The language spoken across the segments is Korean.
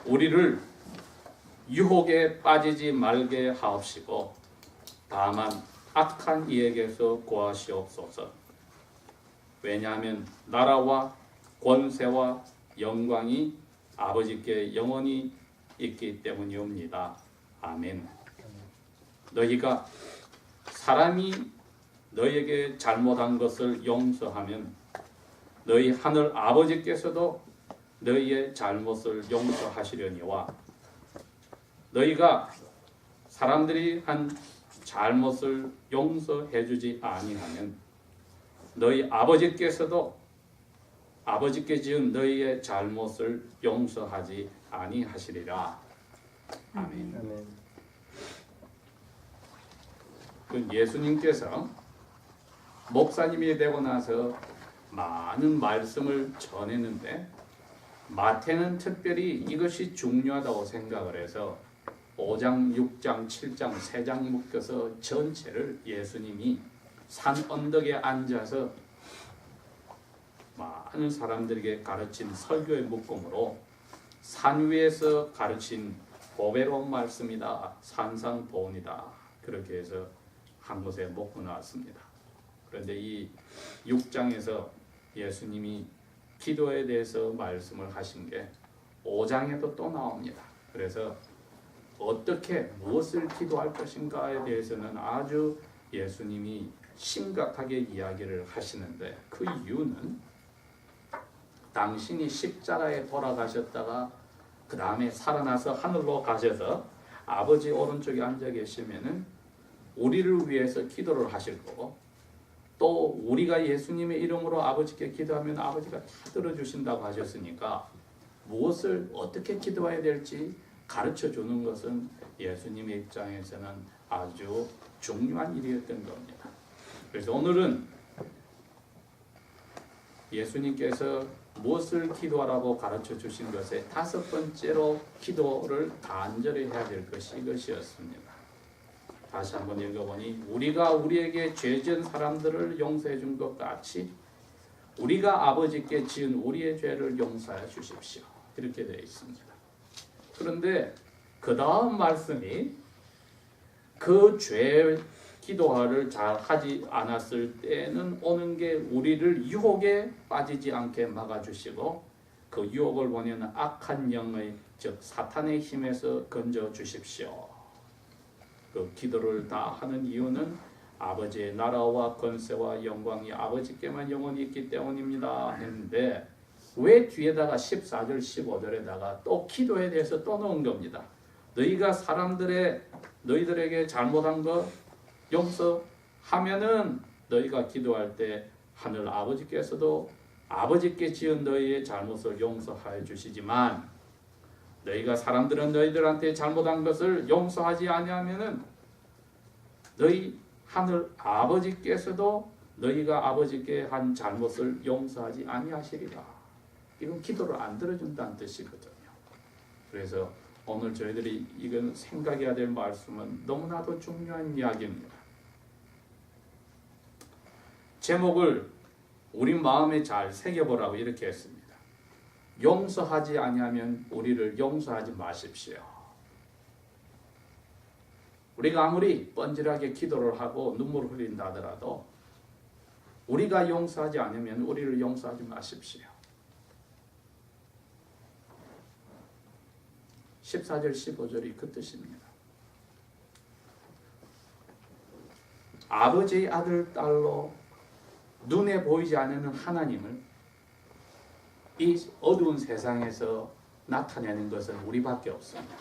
우리를 유혹에 빠지지 말게 하옵시고 다만 악한 이에게서 구하시옵소서. 왜냐하면 나라와 권세와 영광이 아버지께 영원히 있기 때문이옵니다. 아멘. 너희가 사람이 너희에게 잘못한 것을 용서하면 너희 하늘 아버지께서도 너희의 잘못을 용서하시려니와 너희가 사람들이 한 잘못을 용서해 주지 아니하면 너희 아버지께서도 아버지께 지은 너희의 잘못을 용서하지 아니하시리라. 아멘. 그 예수님께서 목사님이 되고 나서 많은 말씀을 전했는데 마태는 특별히 이것이 중요하다고 생각을 해서 5장, 6장, 7장, 3장 묶여서 전체를 예수님이 산 언덕에 앉아서 많은 사람들에게 가르친 설교의 묶음으로 산 위에서 가르친 보배로운 말씀이다, 산상보온이다, 그렇게 해서 한 곳에 묶어 놨습니다. 그런데 이 6장에서 예수님이 기도에 대해서 말씀을 하신 게 5장에도 또 나옵니다. 그래서 어떻게 무엇을 기도할 것인가에 대해서는 아주 예수님이 심각하게 이야기를 하시는데 그 이유는 당신이 십자가에 돌아가셨다가 그 다음에 살아나서 하늘로 가셔서 아버지 오른쪽에 앉아 계시면은 우리를 위해서 기도를 하실 거고 또 우리가 예수님의 이름으로 아버지께 기도하면 아버지가 다 들어주신다고 하셨으니까 무엇을 어떻게 기도해야 될지 가르쳐 주는 것은 예수님의 입장에서는 아주 중요한 일이었던 겁니다. 그래서 오늘은 예수님께서 무엇을 기도하라고 가르쳐 주신 것에 5번째로 기도를 간절히 해야 될 것이 이것이었습니다. 다시 한번 읽어보니 우리가 우리에게 죄지은 사람들을 용서해 준 것 같이 우리가 아버지께 지은 우리의 죄를 용서해 주십시오. 이렇게 되어 있습니다. 그런데 그 다음 말씀이 그 죄 기도를 잘 하지 않았을 때는 오는 게 우리를 유혹에 빠지지 않게 막아주시고 그 유혹을 보내는 악한 영의 즉 사탄의 힘에서 건져 주십시오. 그 기도를 다 하는 이유는 아버지의 나라와 권세와 영광이 아버지께만 영원히 있기 때문입니다 했는데 왜 뒤에다가 14절 15절에다가 또 기도에 대해서 또 넣은 겁니다. 너희가 너희들에게 잘못한 거 용서하면은 너희가 기도할 때 하늘 아버지께서도 아버지께 지은 너희의 잘못을 용서하여 주시지만 너희가 사람들은 너희들한테 잘못한 것을 용서하지 아니하면은 너희 하늘 아버지께서도 너희가 아버지께 한 잘못을 용서하지 아니하시리라. 이건 기도를 안 들어준다는 뜻이거든요. 그래서 오늘 저희들이 이건 생각해야 될 말씀은 너무나도 중요한 이야기입니다. 제목을 우리 마음에 잘 새겨보라고 이렇게 했습니다. 용서하지 아니하면 우리를 용서하지 마십시오. 우리가 아무리 뻔질하게 기도를 하고 눈물을 흘린다 하더라도 우리가 용서하지 않으면 우리를 용서하지 마십시오. 14절 15절이 그 뜻입니다. 아버지의 아들 딸로 눈에 보이지 않는 하나님을 이 어두운 세상에서 나타내는 것은 우리밖에 없습니다.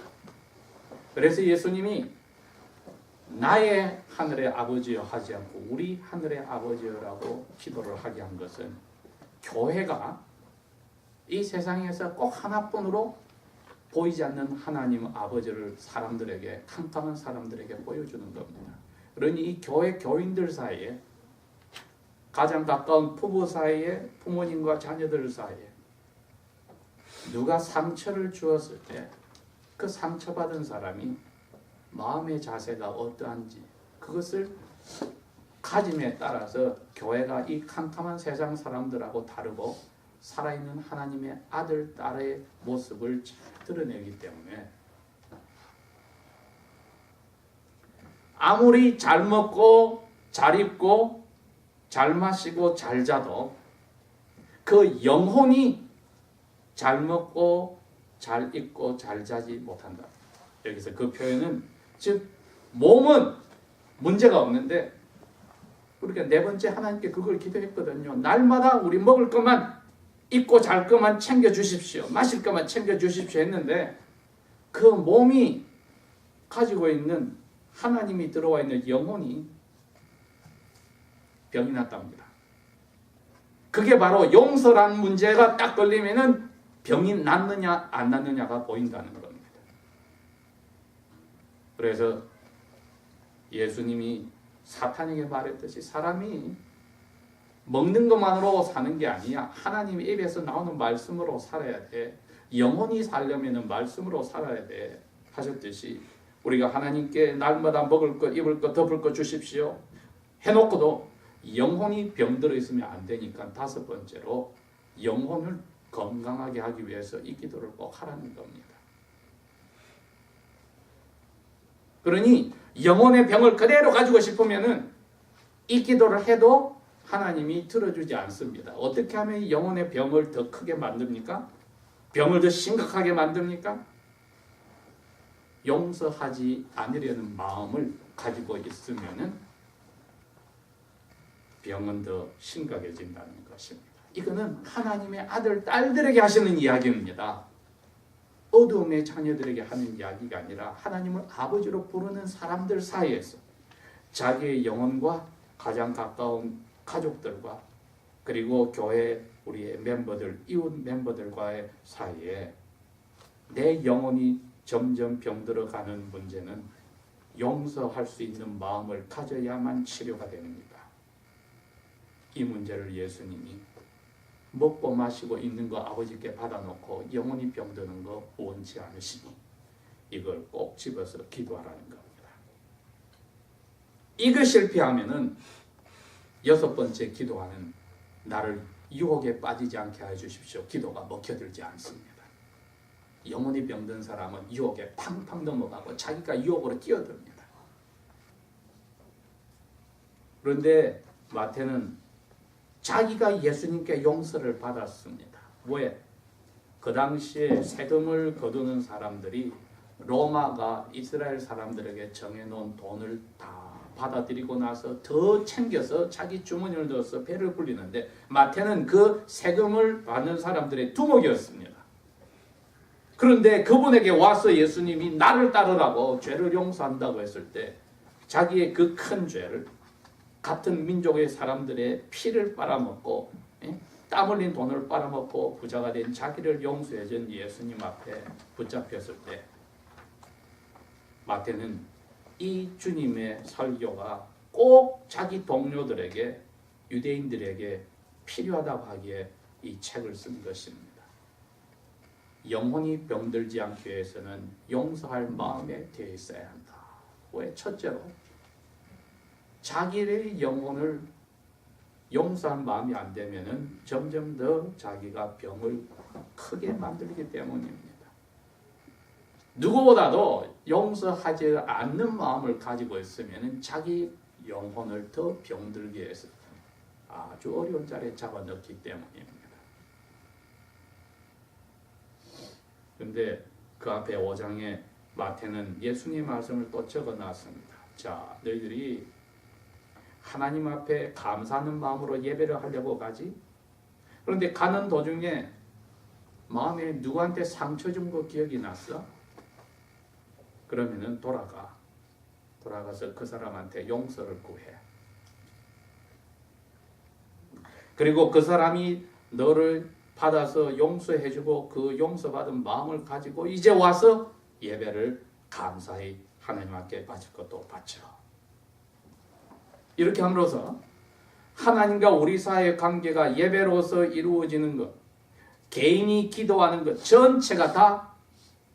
그래서 예수님이 나의 하늘의 아버지여 하지 않고 우리 하늘의 아버지여라고 기도를 하게 한 것은 교회가 이 세상에서 꼭 하나뿐으로 보이지 않는 하나님 아버지를 사람들에게 캄캄한 사람들에게 보여주는 겁니다. 그러니 이 교회 교인들 사이에 가장 가까운 부부 사이에 부모님과 자녀들 사이에 누가 상처를 주었을 때 그 상처받은 사람이 마음의 자세가 어떠한지 그것을 가짐에 따라서 교회가 이 캄캄한 세상 사람들하고 다르고 살아있는 하나님의 아들, 딸의 모습을 드러내기 때문에 아무리 잘 먹고 잘 입고 잘 마시고 잘 자도 그 영혼이 잘 먹고 잘 입고 잘 자지 못한다. 여기서 그 표현은 즉 몸은 문제가 없는데 우리가 네 번째 하나님께 그걸 기도했거든요. 날마다 우리 먹을 것만 입고 잘 것만 챙겨 주십시오. 마실 것만 챙겨 주십시오 했는데 그 몸이 가지고 있는 하나님이 들어와 있는 영혼이 병이 났답니다. 그게 바로 용서란 문제가 딱 걸리면은 병이 낫느냐 안 낫느냐가 보인다는 겁니다. 그래서 예수님이 사탄에게 말했듯이 사람이 먹는 것만으로 사는 게 아니야. 하나님 입에서 나오는 말씀으로 살아야 돼. 영혼이 살려면 말씀으로 살아야 돼. 하셨듯이 우리가 하나님께 날마다 먹을 것, 입을 것, 덮을 것 주십시오. 해놓고도 영혼이 병들어 있으면 안 되니까 다섯 번째로 영혼을 건강하게 하기 위해서 이 기도를 꼭 하라는 겁니다. 그러니 영혼의 병을 그대로 가지고 싶으면은 이 기도를 해도 하나님이 들어주지 않습니다. 어떻게 하면 영혼의 병을 더 크게 만듭니까? 병을 더 심각하게 만듭니까? 용서하지 않으려는 마음을 가지고 있으면은 병은 더 심각해진다는 것입니다. 이거는 하나님의 아들, 딸들에게 하시는 이야기입니다. 어두움의 자녀들에게 하는 이야기가 아니라 하나님을 아버지로 부르는 사람들 사이에서 자기의 영혼과 가장 가까운 가족들과 그리고 교회 우리의 멤버들, 이웃 멤버들과의 사이에 내 영혼이 점점 병들어가는 문제는 용서할 수 있는 마음을 가져야만 치료가 됩니다. 이 문제를 예수님이 먹고 마시고 있는 거 아버지께 받아놓고 영혼이 병드는 거 원치 않으시니 이걸 꼭 집어서 기도하라는 겁니다. 이거 실패하면은 여섯 번째 기도하는 나를 유혹에 빠지지 않게 해주십시오. 기도가 먹혀들지 않습니다. 영혼이 병든 사람은 유혹에 팡팡 넘어가고 자기가 유혹으로 뛰어듭니다. 그런데 마태는 자기가 예수님께 용서를 받았습니다. 왜? 그 당시에 세금을 거두는 사람들이 로마가 이스라엘 사람들에게 정해놓은 돈을 다 받아들이고 나서 더 챙겨서 자기 주머니를 넣어서 배를 불리는데 마태는 그 세금을 받는 사람들의 두목이었습니다. 그런데 그분에게 와서 예수님이 나를 따르라고 죄를 용서한다고 했을 때 자기의 그 큰 죄를 같은 민족의 사람들의 피를 빨아먹고 땀 흘린 돈을 빨아먹고 부자가 된 자기를 용서해준 예수님 앞에 붙잡혔을 때 마태는 이 주님의 설교가 꼭 자기 동료들에게 유대인들에게 필요하다고 하기에 이 책을 쓴 것입니다. 영혼이 병들지 않기 위해서는 용서할 마음에 되어 있어야 한다. 왜? 첫째로 자기의 영혼을 용서한 마음이 안 되면은 점점 더 자기가 병을 크게 만들기 때문입니다. 누구보다도 용서하지 않는 마음을 가지고 있으면은 자기 영혼을 더 병들게 해서 아주 어려운 자리에 잡아넣기 때문입니다. 그런데 그 앞에 5장에 마태는 예수님의 말씀을 또 적어놨습니다. 자, 너희들이 하나님 앞에 감사하는 마음으로 예배를 하려고 가지? 그런데 가는 도중에 마음에 누구한테 상처 준 거 기억이 났어? 그러면은 돌아가서 그 사람한테 용서를 구해. 그리고 그 사람이 너를 받아서 용서해주고 그 용서받은 마음을 가지고 이제 와서 예배를 감사히 하나님 앞에 바칠 것도 바쳐. 이렇게 함으로써 하나님과 우리 사이의 관계가 예배로서 이루어지는 것, 개인이 기도하는 것 전체가 다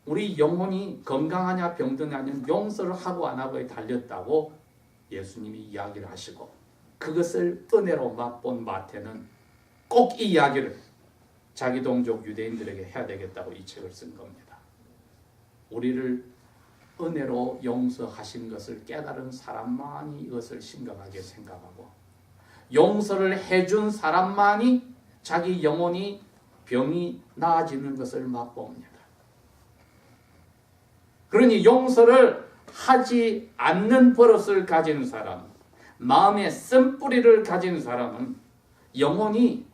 우리 영혼이 건강하냐 병드냐는 용서를 하고 안 하고에 달렸다고 예수님이 이야기를 하시고 그것을 은혜로 맛본 마태는 꼭 이 이야기를 자기 동족 유대인들에게 해야 되겠다고 이 책을 쓴 겁니다. 우리를 은혜로 용서하신 것을 깨달은 사람만이 이것을 심각하게 생각하고 용서를 해준 사람만이 자기 영혼이 병이 나아지는 것을 맛봅니다. 그러니 용서를 하지 않는 버릇을 가진 사람, 마음의 쓴뿌리를 가진 사람은 영혼이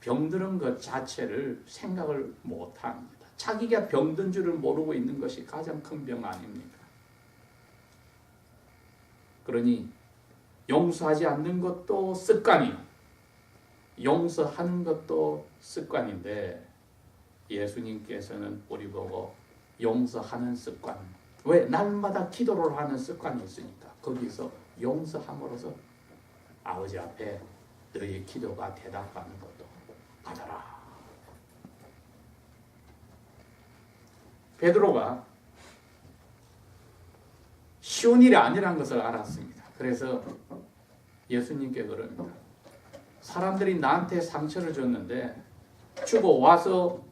병드는 것 자체를 생각을 못합니다. 자기가 병든 줄을 모르고 있는 것이 가장 큰 병 아닙니까? 그러니 용서하지 않는 것도 습관이요. 용서하는 것도 습관인데 예수님께서는 우리 보고 용서하는 습관, 왜? 날마다 기도를 하는 습관이 있으니까 거기서 용서함으로써 아버지 앞에 너의 기도가 대답하는 것도 받아라. 베드로가 쉬운 일이 아니라는 것을 알았습니다. 그래서 예수님께 그럽니다. 사람들이 나한테 상처를 줬는데 주고 와서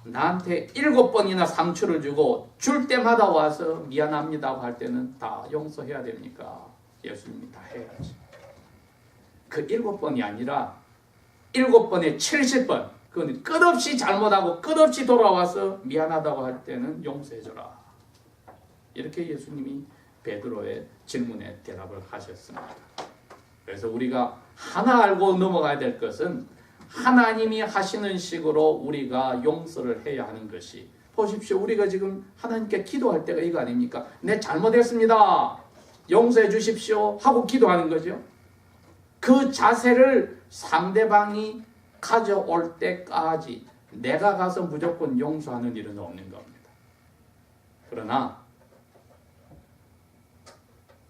나한테 7번이나 상처를 주고 줄 때마다 와서 미안합니다 할 때는 다 용서해야 됩니까? 예수님이 다 해야지. 그 7번이 아니라 7번에 70번, 그건 끝없이 잘못하고 끝없이 돌아와서 미안하다고 할 때는 용서해줘라. 이렇게 예수님이 베드로의 질문에 대답을 하셨습니다. 그래서 우리가 하나 알고 넘어가야 될 것은 하나님이 하시는 식으로 우리가 용서를 해야 하는 것이, 보십시오. 우리가 지금 하나님께 기도할 때가 이거 아닙니까? 내 잘못했습니다. 용서해 주십시오 하고 기도하는 거죠. 그 자세를 상대방이 가져올 때까지 내가 가서 무조건 용서하는 일은 없는 겁니다. 그러나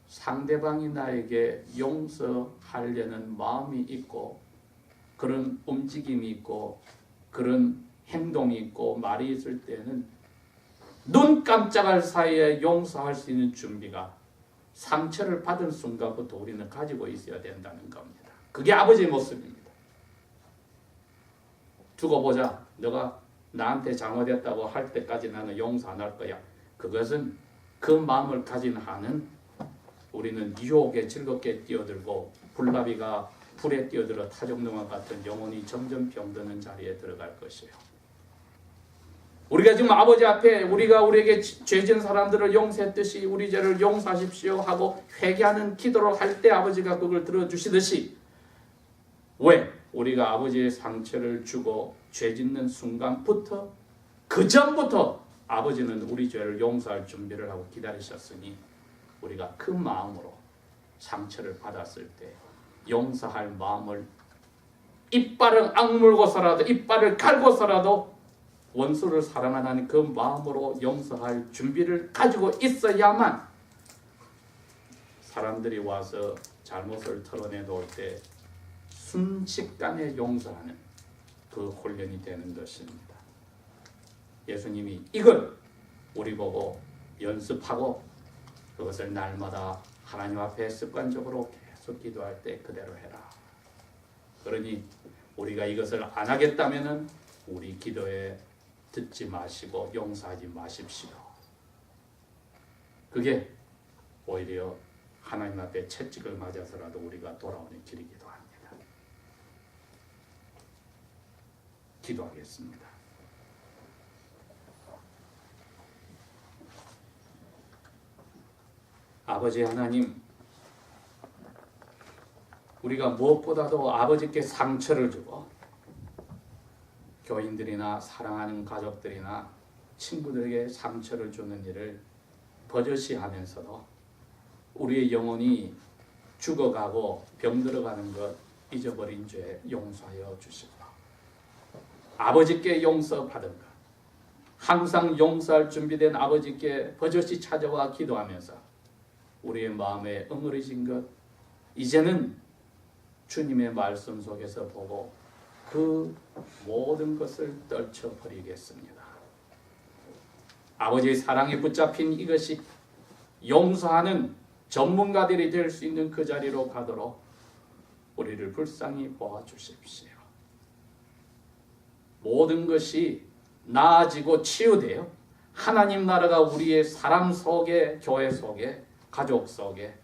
상대방이 나에게 용서하려는 마음이 있고 그런 움직임이 있고 그런 행동이 있고 말이 있을 때는 눈 깜짝할 사이에 용서할 수 있는 준비가 상처를 받은 순간부터 우리는 가지고 있어야 된다는 겁니다. 그게 아버지의 모습입니다. 두고 보자. 너가 나한테 잘못했다고 할 때까지 나는 용서 안 할 거야. 그것은 그 마음을 가진 한은 우리는 유혹에 즐겁게 뛰어들고 불나비가 불에 뛰어들어 타종농화 같은 영혼이 점점 병드는 자리에 들어갈 것이에요. 우리가 지금 아버지 앞에 우리가 우리에게 죄진 사람들을 용서했듯이 우리 죄를 용서하십시오 하고 회개하는 기도를 할 때 아버지가 그걸 들어주시듯이, 왜? 우리가 아버지의 상처를 주고 죄 짓는 순간부터, 그 전부터 아버지는 우리 죄를 용서할 준비를 하고 기다리셨으니 우리가 그 마음으로 상처를 받았을 때 용서할 마음을 이빨을 악물고서라도 이빨을 갈고서라도 원수를 사랑하는 그 마음으로 용서할 준비를 가지고 있어야만 사람들이 와서 잘못을 털어내 놓을 때 순식간에 용서하는 그 훈련이 되는 것입니다. 예수님이 이걸 우리 보고 연습하고 그것을 날마다 하나님 앞에 습관적으로 계속 기도할 때 그대로 해라. 그러니 우리가 이것을 안 하겠다면은 우리 기도에 듣지 마시고 용서하지 마십시오. 그게 오히려 하나님 앞에 채찍을 맞아서라도 우리가 돌아오는 길이기도 합니다. 기도하겠습니다. 아버지 하나님, 우리가 무엇보다도 아버지께 상처를 주고 교인들이나 사랑하는 가족들이나 친구들에게 상처를 주는 일을 버젓이 하면서도 우리의 영혼이 죽어가고 병들어가는 것 잊어버린 죄 용서하여 주시고, 아버지께 용서받은 것 항상 용서할 준비된 아버지께 버젓이 찾아와 기도하면서 우리의 마음에 응어리진 것 이제는 주님의 말씀 속에서 보고 그 모든 것을 떨쳐버리겠습니다. 아버지의 사랑에 붙잡힌 이것이 용서하는 전문가들이 될 수 있는 그 자리로 가도록 우리를 불쌍히 보아주십시오. 모든 것이 나아지고 치유돼요. 하나님 나라가 우리의 사람 속에, 교회 속에, 가족 속에,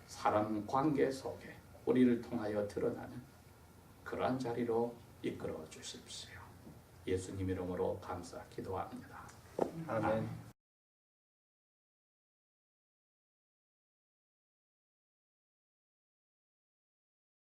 사람 관계 속에 우리를 통하여 드러나는 그러한 자리로 이끌어 주십시오. 예수님 이름으로 감사 기도합니다. 아멘.